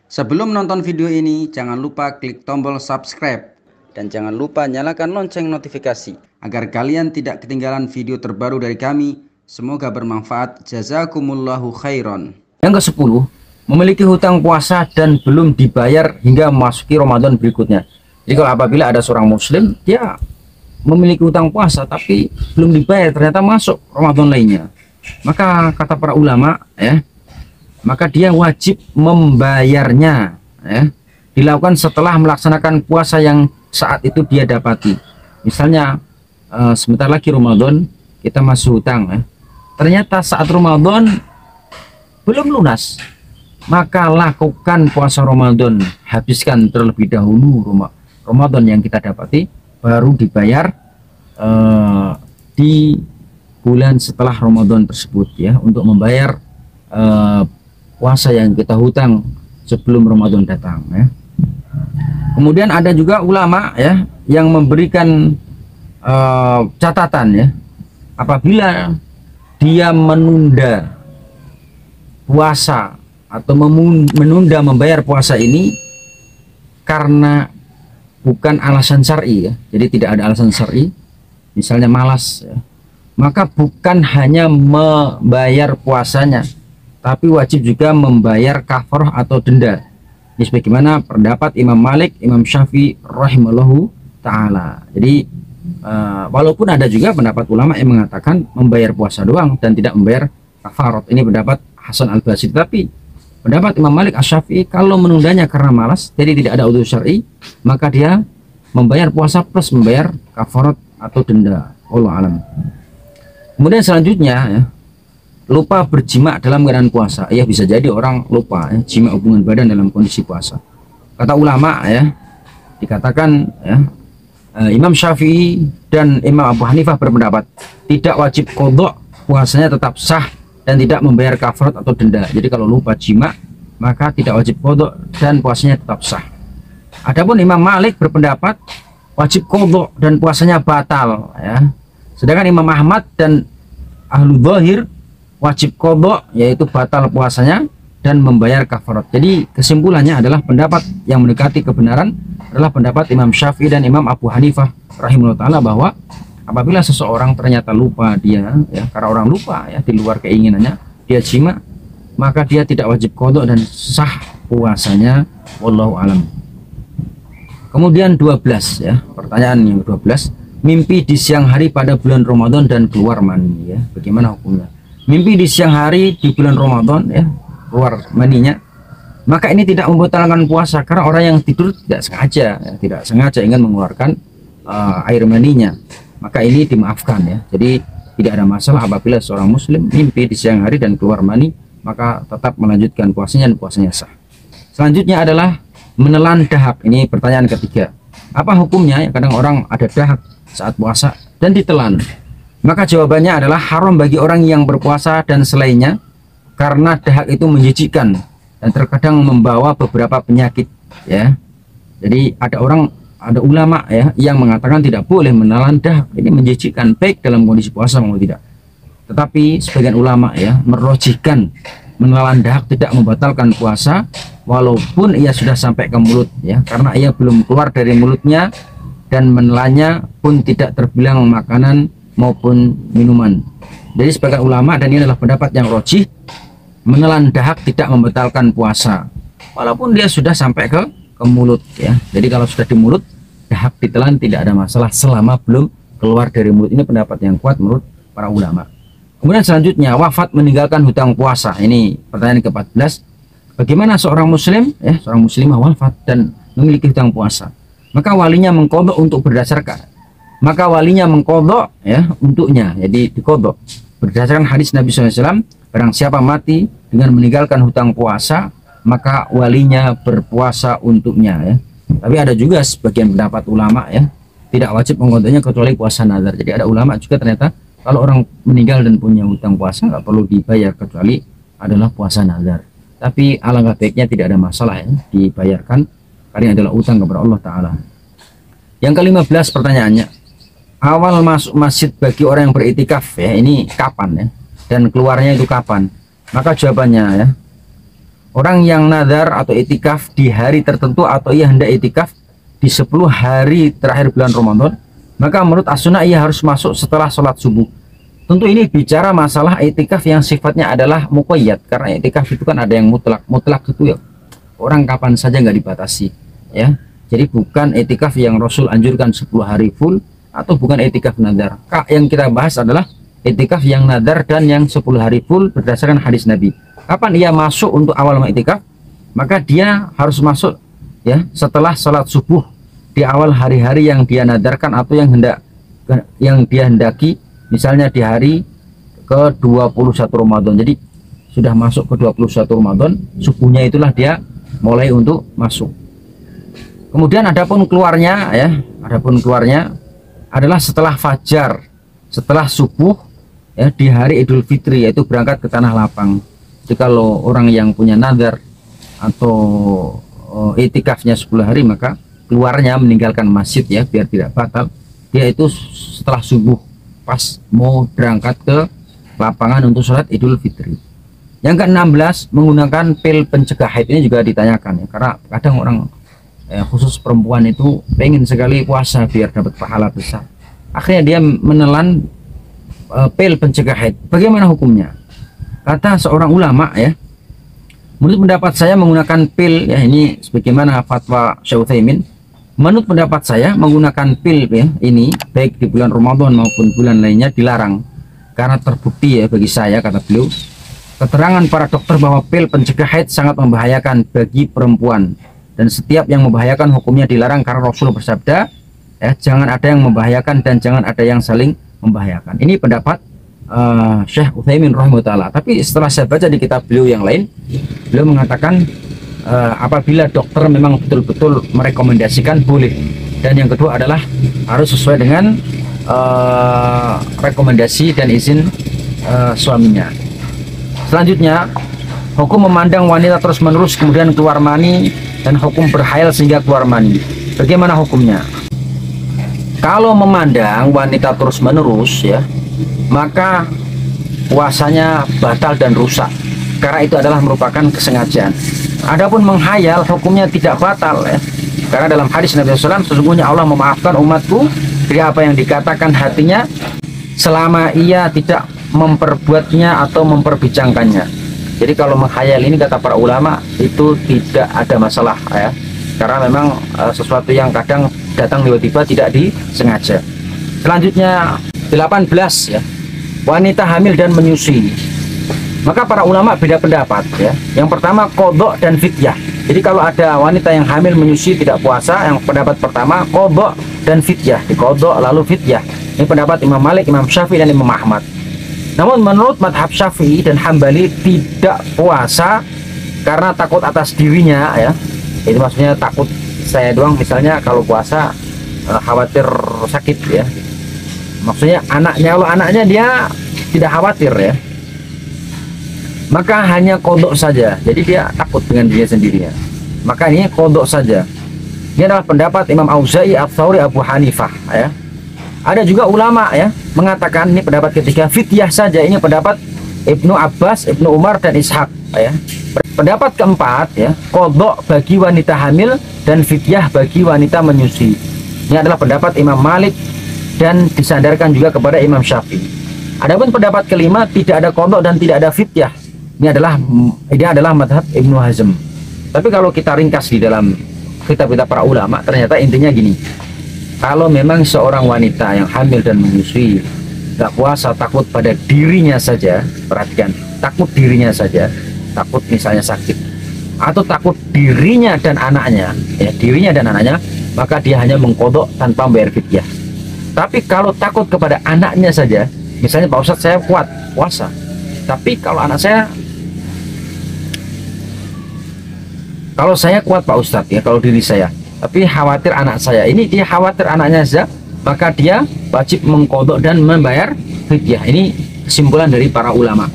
Sebelum nonton video ini, jangan lupa klik tombol subscribe dan jangan lupa nyalakan lonceng notifikasi agar kalian tidak ketinggalan video terbaru dari kami. Semoga bermanfaat. Jazakumullahu khairan. Yang ke-10, memiliki hutang puasa dan belum dibayar hingga memasuki Ramadan berikutnya. Jadi kalau apabila ada seorang muslim, dia memiliki hutang puasa tapi belum dibayar, ternyata masuk Ramadan lainnya, maka kata para ulama ya, maka dia wajib membayarnya ya, dilakukan setelah melaksanakan puasa yang saat itu dia dapati. Misalnya sebentar lagi Ramadan, kita masuk hutang ya, ternyata saat Ramadan belum lunas, maka lakukan puasa Ramadan, habiskan terlebih dahulu Ramadan yang kita dapati, baru dibayar di bulan setelah Ramadan tersebut ya, untuk membayar puasa yang kita hutang sebelum Ramadan datang ya. Kemudian ada juga ulama ya yang memberikan catatan ya, apabila dia menunda puasa atau menunda membayar puasa ini karena bukan alasan syar'i ya, jadi tidak ada alasan syar'i, misalnya malas ya, maka bukan hanya membayar puasanya tapi wajib juga membayar kafarah atau denda. Ini sebagaimana pendapat Imam Malik, Imam Syafi'i rahimallahu taala. Jadi walaupun ada juga pendapat ulama yang mengatakan membayar puasa doang dan tidak membayar kafarat, ini pendapat Hasan Al-Basri. Tapi pendapat Imam Malik Asy-Syafi'i, kalau menundanya karena malas, jadi tidak ada udzur syar'i, maka dia membayar puasa plus membayar kafarat atau denda. Wallahu alam. Kemudian selanjutnya ya, lupa berjima dalam keadaan puasa. Ya, bisa jadi orang lupa ya, jima hubungan badan dalam kondisi puasa. Kata ulama ya, dikatakan ya, Imam Syafi'i dan Imam Abu Hanifah berpendapat tidak wajib qadha, puasanya tetap sah dan tidak membayar kafarat atau denda. Jadi kalau lupa jima maka tidak wajib qadha dan puasanya tetap sah. Adapun Imam Malik berpendapat wajib qadha dan puasanya batal ya. Sedangkan Imam Ahmad dan ahlu zahir wajib qadha, yaitu batal puasanya dan membayar kafarat. Jadi kesimpulannya adalah pendapat yang mendekati kebenaran adalah pendapat Imam Syafi'i dan Imam Abu Hanifah rahimahullah taala, bahwa apabila seseorang ternyata lupa dia ya, karena orang lupa ya, di luar keinginannya dia jima, maka dia tidak wajib qadha dan sah puasanya. Wallahu alam. Kemudian 12 ya, pertanyaan yang 12, mimpi di siang hari pada bulan Ramadan dan keluar mani ya, bagaimana hukumnya? Mimpi di siang hari di bulan Ramadan ya, keluar maninya, maka ini tidak membatalkan puasa, karena orang yang tidur tidak sengaja ya, tidak sengaja ingin mengeluarkan air maninya, maka ini dimaafkan ya. Jadi tidak ada masalah apabila seorang muslim mimpi di siang hari dan keluar mani, maka tetap melanjutkan puasanya dan puasanya sah. Selanjutnya adalah menelan dahak. Ini pertanyaan ketiga, apa hukumnya ya, kadang orang ada dahak saat puasa dan ditelan. Maka jawabannya adalah haram bagi orang yang berpuasa dan selainnya, karena dahak itu menjijikkan dan terkadang membawa beberapa penyakit ya. Jadi ada ulama ya yang mengatakan tidak boleh menelan dahak, ini menjijikkan baik dalam kondisi puasa maupun tidak. Tetapi sebagian ulama ya merojihkan menelan dahak tidak membatalkan puasa walaupun ia sudah sampai ke mulut ya, karena ia belum keluar dari mulutnya dan menelannya pun tidak terbilang makanan maupun minuman. Jadi sebagai ulama, dan ini adalah pendapat yang rojih, menelan dahak tidak membatalkan puasa walaupun dia sudah sampai ke mulut ya. Jadi kalau sudah di mulut, dahak ditelan tidak ada masalah selama belum keluar dari mulut. Ini pendapat yang kuat menurut para ulama. Kemudian selanjutnya, wafat meninggalkan hutang puasa. Ini pertanyaan ke-14, bagaimana seorang muslim ya, seorang muslimah wafat dan memiliki hutang puasa, maka walinya mengqadha untuk ya untuknya, jadi diqadha berdasarkan hadis Nabi SAW, barang siapa mati dengan meninggalkan hutang puasa maka walinya berpuasa untuknya ya. Tapi ada juga sebagian pendapat ulama ya, tidak wajib mengqadhanya kecuali puasa nazar. Jadi ada ulama juga ternyata kalau orang meninggal dan punya hutang puasa nggak perlu dibayar kecuali adalah puasa nazar. Tapi alangkah baiknya tidak ada masalah ya dibayarkan, karena adalah utang kepada Allah Ta'ala. Yang ke-15 pertanyaannya, awal masuk masjid bagi orang yang beriktikaf ya, ini kapan ya, dan keluarnya itu kapan? Maka jawabannya ya, orang yang nazar atau itikaf di hari tertentu atau ia hendak itikaf di 10 hari terakhir bulan Ramadan, maka menurut as-sunnah ia harus masuk setelah sholat subuh. Tentu ini bicara masalah itikaf yang sifatnya adalah muqayyad, karena itikaf itu kan ada yang mutlak. Mutlak itu ya orang kapan saja nggak dibatasi, ya. Jadi bukan itikaf yang Rasul anjurkan 10 hari full, atau bukan itikaf nazar. Yang kita bahas adalah itikaf yang nazar dan yang 10 hari full berdasarkan hadis Nabi. Kapan ia masuk untuk awal itikaf? Maka dia harus masuk ya setelah sholat subuh di awal hari-hari yang dia nadarkan atau yang dia hendaki, misalnya di hari ke-21 Ramadan. Jadi sudah masuk ke 21 Ramadan, subuhnya itulah dia mulai untuk masuk. Kemudian adapun keluarnya adalah setelah fajar, setelah subuh ya, di hari Idul Fitri, yaitu berangkat ke tanah lapang. Jadi kalau orang yang punya nadar atau itikafnya 10 hari, maka keluarnya meninggalkan masjid ya biar tidak batal, dia itu setelah subuh pas mau berangkat ke lapangan untuk sholat Idul Fitri. Yang ke-16, menggunakan pil pencegah haid. Ini juga ditanyakan ya, karena kadang orang khusus perempuan itu pengen sekali puasa biar dapat pahala besar, akhirnya dia menelan pil pencegah haid. Bagaimana hukumnya? Kata seorang ulama ya, menurut pendapat saya menggunakan pil ya, ini sebagaimana fatwa Syekh Utsaimin, menurut pendapat saya menggunakan pil ya ini baik di bulan Ramadan maupun bulan lainnya dilarang, karena terbukti ya bagi saya, kata beliau, keterangan para dokter bahwa pil pencegah haid sangat membahayakan bagi perempuan, dan setiap yang membahayakan hukumnya dilarang, karena Rasul bersabda ya, jangan ada yang membahayakan dan jangan ada yang saling membahayakan. Ini pendapat Syekh Utsaimin rahimahullah. Tapi setelah saya baca di kitab beliau yang lain, beliau mengatakan apabila dokter memang betul-betul merekomendasikan, boleh. Dan yang kedua adalah harus sesuai dengan rekomendasi dan izin suaminya. Selanjutnya, hukum memandang wanita terus-menerus kemudian keluar mani, dan hukum berhail sehingga keluar mani. Bagaimana hukumnya? Kalau memandang wanita terus-menerus ya, maka puasanya batal dan rusak, karena itu adalah merupakan kesengajaan. Adapun menghayal, hukumnya tidak batal ya, karena dalam hadis Nabi SAW, sesungguhnya Allah memaafkan umatku dari apa yang dikatakan hatinya selama ia tidak memperbuatnya atau memperbincangkannya. Jadi kalau menghayal ini, kata para ulama, itu tidak ada masalah ya, karena memang sesuatu yang kadang datang tiba-tiba tidak disengaja. Selanjutnya 18 ya, wanita hamil dan menyusui. Maka para ulama beda pendapat ya. Yang pertama qadha dan fidyah. Jadi kalau ada wanita yang hamil menyusui tidak puasa, yang pendapat pertama qadha dan fidyah, di qadha lalu fidyah. Ini pendapat Imam Malik, Imam Syafi'i dan Imam Ahmad. Namun menurut madhab Syafi'i dan Hambali tidak puasa karena takut atas dirinya ya. Itu maksudnya takut saya doang, misalnya kalau puasa khawatir sakit ya. Maksudnya anaknya, kalau anaknya dia tidak khawatir ya, maka hanya kodok saja. Jadi dia takut dengan dirinya sendiri ya. Maka ini kodok saja. Ini adalah pendapat Imam Auza'i, Ats-Tsauri, Abu Hanifah ya. Ada juga ulama ya mengatakan, ini pendapat ketiga, fidyah saja. Ini pendapat Ibnu Abbas, Ibnu Umar dan Ishaq ya. Pendapat keempat ya, kodok bagi wanita hamil dan fidyah bagi wanita menyusui. Ini adalah pendapat Imam Malik dan disandarkan juga kepada Imam Syafi'i. Adapun pendapat kelima, tidak ada qadha dan tidak ada fidyah. Ini adalah madhab Ibnu Hazm. Tapi kalau kita ringkas di dalam kitab-kitab para ulama, ternyata intinya gini: kalau memang seorang wanita yang hamil dan menyusui tidak puasa, takut pada dirinya saja, perhatikan, takut dirinya saja, takut misalnya sakit, atau takut dirinya dan anaknya, ya dirinya dan anaknya, maka dia hanya mengqadha tanpa membayar fidyah. Tapi kalau takut kepada anaknya saja, misalnya Pak Ustadz, saya kuat puasa, tapi kalau anak saya, kalau saya kuat Pak Ustadz ya, kalau diri saya, tapi khawatir anak saya, ini dia khawatir anaknya saja, maka dia wajib mengqadha dan membayar fidyah. Ini kesimpulan dari para ulama.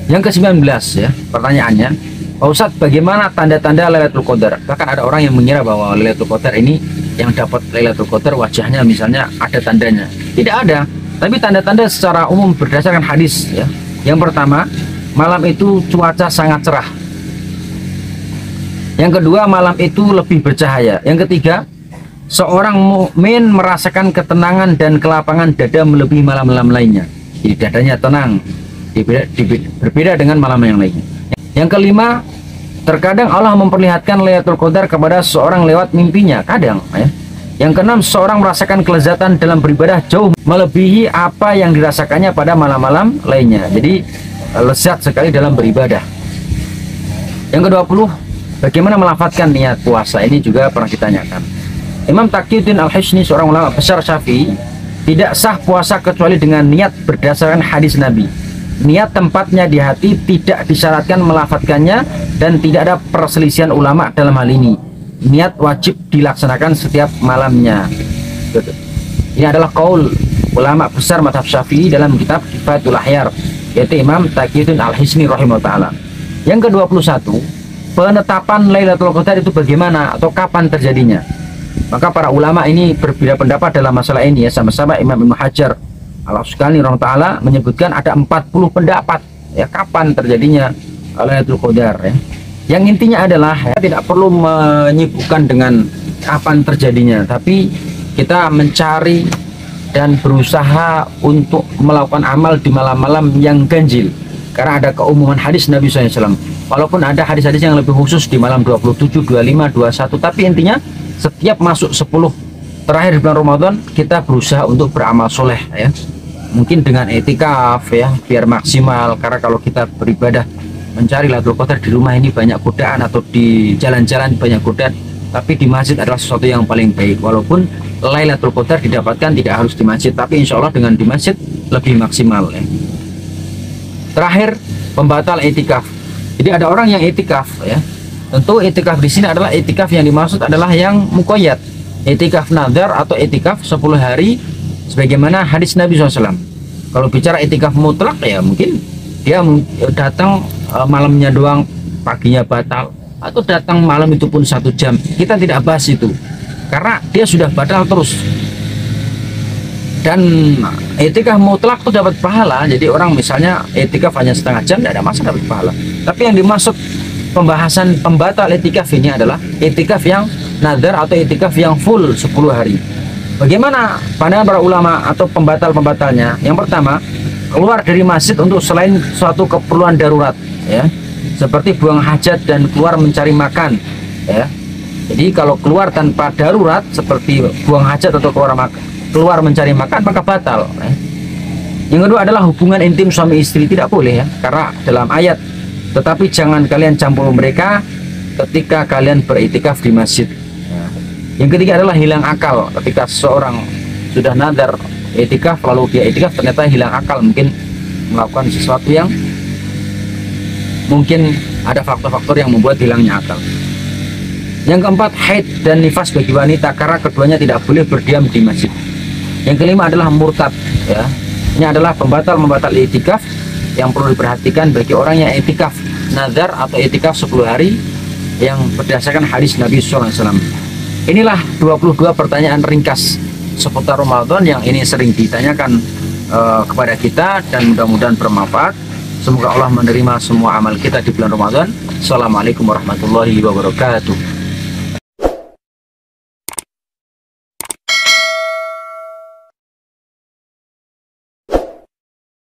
Yang ke-19 ya, pertanyaannya, Pak Ustadz, bagaimana tanda-tanda Lailatul Qadar? Bahkan ada orang yang mengira bahwa Lailatul Qadar ini, yang dapat Lailatul Qadar wajahnya misalnya ada tandanya. Tidak ada, tapi tanda-tanda secara umum berdasarkan hadis ya. Yang pertama, malam itu cuaca sangat cerah. Yang kedua, malam itu lebih bercahaya. Yang ketiga, seorang mukmin merasakan ketenangan dan kelapangan dada melebihi malam-malam lainnya. Jadi dadanya tenang, berbeda dengan malam yang lainnya. Yang kelima, terkadang Allah memperlihatkan Lailatul Qadar kepada seorang lewat mimpinya. Kadang ya. Yang keenam, seorang merasakan kelezatan dalam beribadah jauh melebihi apa yang dirasakannya pada malam-malam lainnya. Jadi lezat sekali dalam beribadah. Yang ke-20, bagaimana melafadzkan niat puasa? Ini juga pernah ditanyakan. Imam Taqiyuddin Al-Hishni, seorang ulama besar Syafi'i, tidak sah puasa kecuali dengan niat berdasarkan hadis Nabi. Niat tempatnya di hati, tidak disyaratkan melafadzkannya, dan tidak ada perselisihan ulama dalam hal ini. Niat wajib dilaksanakan setiap malamnya. Ini adalah qaul ulama besar mazhab Syafi'i dalam kitab Kifayatul Ahyar, yaitu Imam Taqiyuddin Al-Hishni rahimahullah ta'ala. Yang ke-21, penetapan Lailatul Qadar itu bagaimana atau kapan terjadinya? Maka para ulama ini berbeda pendapat dalam masalah ini ya. Sama-sama Imam Ibnu Hajar Al-Asqalani rahimahullah ta'ala menyebutkan ada 40 pendapat ya kapan terjadinya Lailatul Qadar ya. Yang intinya adalah ya, tidak perlu menyibukkan dengan kapan terjadinya, tapi kita mencari dan berusaha untuk melakukan amal di malam-malam yang ganjil, karena ada keumuman hadis Nabi SAW. Walaupun ada hadis-hadis yang lebih khusus di malam 27, 25, 21, tapi intinya setiap masuk 10 terakhir di bulan Ramadan kita berusaha untuk beramal soleh ya. Mungkin dengan etikaf ya, biar maksimal, karena kalau kita beribadah mencari Lailatul Qadar di rumah ini banyak godaan, atau di jalan-jalan banyak godaan, tapi di masjid adalah sesuatu yang paling baik. Walaupun Lailatul Qadar didapatkan tidak harus di masjid, tapi insya Allah dengan di masjid lebih maksimal ya. Terakhir, pembatal etikaf. Jadi ada orang yang etikaf ya. Tentu etikaf di sini adalah etikaf yang dimaksud adalah yang muqayyad, etikaf nadar atau etikaf 10 hari sebagaimana hadis Nabi SAW. Kalau bicara etikaf mutlak ya mungkin dia datang malamnya doang, paginya batal, atau datang malam itu pun 1 jam. Kita tidak bahas itu karena dia sudah batal terus. Dan etikaf mutlak itu dapat pahala. Jadi orang misalnya etikaf hanya setengah jam tidak ada masalah, dapat pahala. Tapi yang dimaksud pembahasan pembatal etikaf ini adalah etikaf yang nadar atau etikaf yang full 10 hari. Bagaimana pandangan para ulama atau pembatal-pembatalnya? Yang pertama, keluar dari masjid untuk selain suatu keperluan darurat ya, seperti buang hajat dan keluar mencari makan ya. Jadi kalau keluar tanpa darurat seperti buang hajat atau keluar mencari makan, maka batal ya. Yang kedua adalah hubungan intim suami istri, tidak boleh ya, karena dalam ayat, tetapi jangan kalian campur mereka ketika kalian beritikaf di masjid ya. Yang ketiga adalah hilang akal, ketika seseorang sudah nadar etikaf lalu dia etikaf ternyata hilang akal, mungkin melakukan sesuatu yang mungkin ada faktor-faktor yang membuat hilangnya akal. Yang keempat, haid dan nifas bagi wanita, karena keduanya tidak boleh berdiam di masjid. Yang kelima adalah murtad ya. Ini adalah pembatal etikaf yang perlu diperhatikan bagi orang yang etikaf nazar atau etikaf 10 hari yang berdasarkan hadis Nabi SAW. Inilah 22 pertanyaan ringkas seputar Ramadan yang ini sering ditanyakan kepada kita, dan mudah-mudahan bermanfaat. Semoga Allah menerima semua amal kita di bulan Ramadan. Assalamualaikum warahmatullahi wabarakatuh.